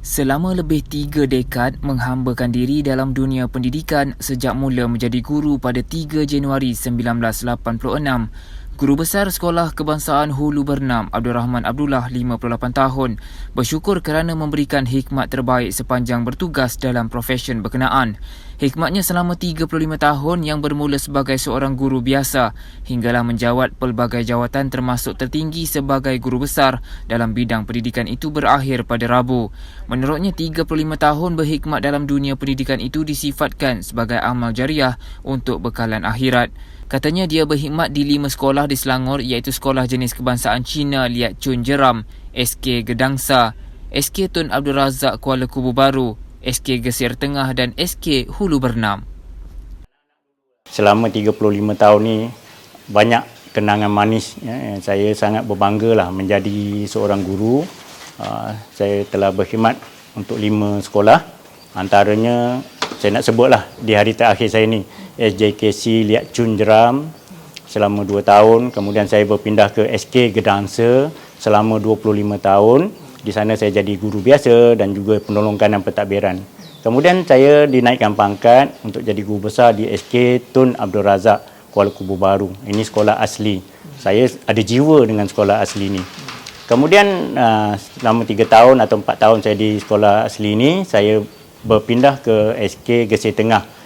Selama lebih 3 dekad menghambakan diri dalam dunia pendidikan sejak mula menjadi guru pada 3 Januari 1986, Guru Besar Sekolah Kebangsaan Hulu Bernam Abdul Rahman Abdullah 58 tahun bersyukur kerana memberikan hikmat terbaik sepanjang bertugas dalam profesyen berkenaan. Hikmatnya selama 35 tahun yang bermula sebagai seorang guru biasa hinggalah menjawat pelbagai jawatan termasuk tertinggi sebagai guru besar dalam bidang pendidikan itu berakhir pada Rabu. Menurutnya 35 tahun berhikmat dalam dunia pendidikan itu disifatkan sebagai amal jariah untuk bekalan akhirat. Katanya dia berkhidmat di 5 sekolah di Selangor iaitu Sekolah Jenis Kebangsaan Cina Liat Chun Jeram, SK Gedangsa, SK Tun Abdul Razak Kuala Kubu Baru, SK Gesir Tengah dan SK Hulu Bernam. Selama 35 tahun ni banyak kenangan manis. Saya sangat berbanggalah menjadi seorang guru. Saya telah berkhidmat untuk 5 sekolah. Antaranya saya nak sebutlah di hari terakhir saya ni, SJKC Liat Chun Jeram selama 2 tahun. Kemudian saya berpindah ke SK Gedangsa selama 25 tahun. Di sana saya jadi guru biasa dan juga penolong kanan pentadbiran. Kemudian saya dinaikkan pangkat untuk jadi guru besar di SK Tun Abdul Razak Kuala Kubu Baru. Ini sekolah asli. Saya ada jiwa dengan sekolah asli ni. Kemudian selama 3 tahun atau 4 tahun saya di sekolah asli ni, saya berpindah ke SK Gesir Tengah.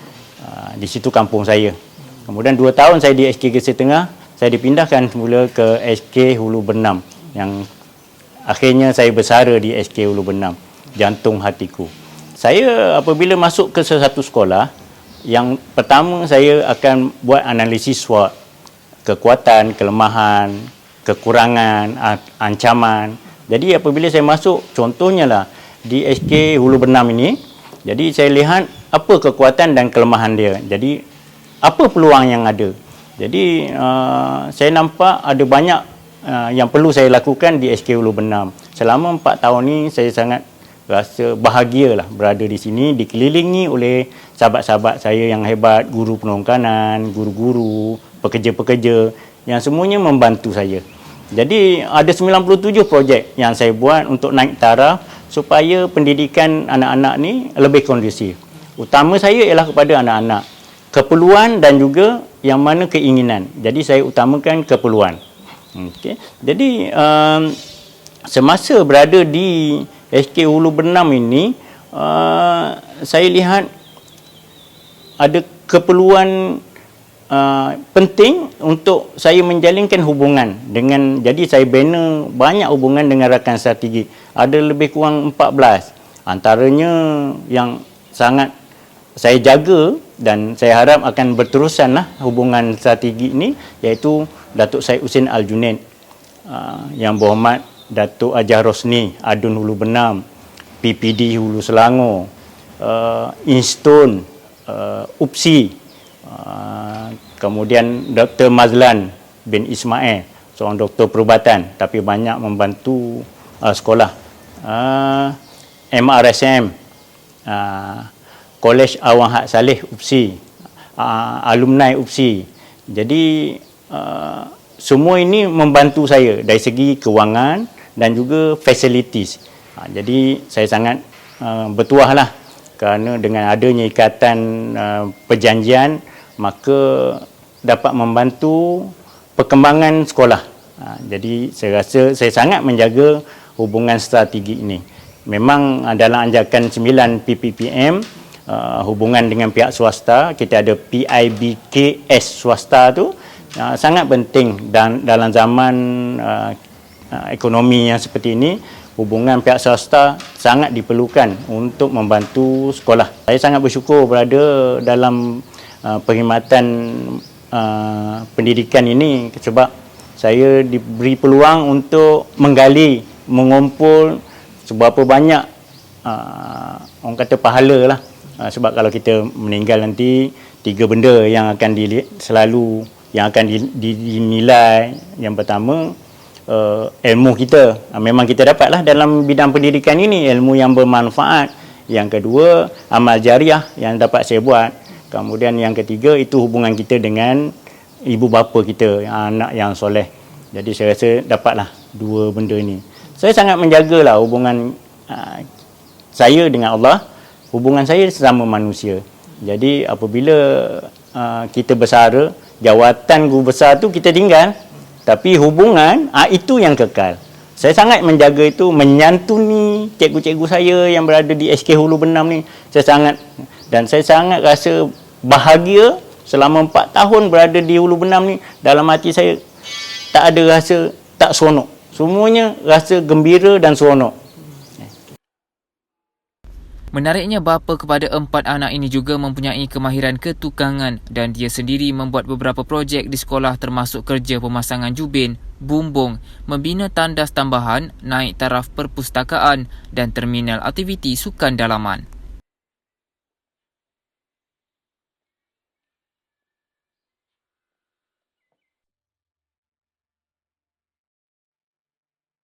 Di situ kampung saya. Kemudian 2 tahun saya di SK Gesir Tengah, saya dipindahkan semula ke SK Hulu Bernam yang akhirnya saya bersara di SK Hulu Bernam, jantung hatiku. Saya apabila masuk ke sesuatu sekolah, yang pertama saya akan buat analisis SWOT, kekuatan, kelemahan, kekurangan, ancaman. Jadi apabila saya masuk, contohnya lah di SK Hulu Bernam ini, jadi saya lihat apa kekuatan dan kelemahan dia. Jadi apa peluang yang ada. Jadi saya nampak ada banyak yang perlu saya lakukan di SK Hulu Bernam. Selama 4 tahun ni saya sangat rasa bahagialah berada di sini, dikelilingi oleh sahabat-sahabat saya yang hebat, guru penolong kanan, guru-guru, pekerja-pekerja yang semuanya membantu saya. Jadi ada 97 projek yang saya buat untuk naik taraf supaya pendidikan anak-anak ni lebih kondusif. Utama saya ialah kepada anak-anak, keperluan dan juga yang mana keinginan. Jadi saya utamakan keperluan. Okay. Jadi semasa berada di SK Hulu Bernam ini, saya lihat ada keperluan penting untuk saya menjalinkan hubungan dengan, jadi saya bina banyak hubungan dengan rakan strategi. Ada lebih kurang 14. Antaranya yang sangat saya jaga dan saya harap akan berterusanlah hubungan strategi ini, iaitu Datuk Syed Husin Al-Junaid, Yang Berhormat Datuk Hajah Rosni Adun Hulu Bernam, PPD Hulu Selangor, Instone, UPSI, kemudian Dr. Mazlan bin Ismail, seorang doktor perubatan tapi banyak membantu sekolah, MRSM, Kolej Awang Hak Saleh UPSI, alumni UPSI. Jadi semua ini membantu saya dari segi kewangan dan juga facilities. Jadi saya sangat bertuahlah kerana dengan adanya ikatan perjanjian, maka dapat membantu perkembangan sekolah. Jadi saya rasa saya sangat menjaga hubungan strategi ini. Memang dalam anjakan 9 PPPM, hubungan dengan pihak swasta, kita ada PIBKS swasta tu sangat penting, dan dalam zaman ekonomi yang seperti ini, hubungan pihak swasta sangat diperlukan untuk membantu sekolah. Saya sangat bersyukur berada dalam perkhidmatan pendidikan ini sebab saya diberi peluang untuk menggali, mengumpul seberapa banyak orang kata pahala lah. Sebab kalau kita meninggal nanti, 3 benda yang akan yang akan dinilai. Yang pertama, ilmu kita. Memang kita dapatlah dalam bidang pendidikan ini ilmu yang bermanfaat. Yang kedua, amal jariah yang dapat saya buat. Kemudian yang ketiga, itu hubungan kita dengan ibu bapa kita, anak yang soleh. Jadi saya rasa dapatlah 2 benda ini. Saya sangat menjagalah hubungan saya dengan Allah, hubungan saya sesama manusia. Jadi apabila kita bersara, jawatan guru besar tu kita tinggal, tapi hubungan itu yang kekal. Saya sangat menjaga itu, menyantuni cikgu-cikgu saya yang berada di SK Hulu Bernam ni. Saya sangat rasa bahagia selama 4 tahun berada di Hulu Bernam ni. Dalam hati saya tak ada rasa tak seronok. Semuanya rasa gembira dan seronok. Menariknya, bapa kepada 4 anak ini juga mempunyai kemahiran ketukangan dan dia sendiri membuat beberapa projek di sekolah termasuk kerja pemasangan jubin, bumbung, membina tandas tambahan, naik taraf perpustakaan dan terminal aktiviti sukan dalaman.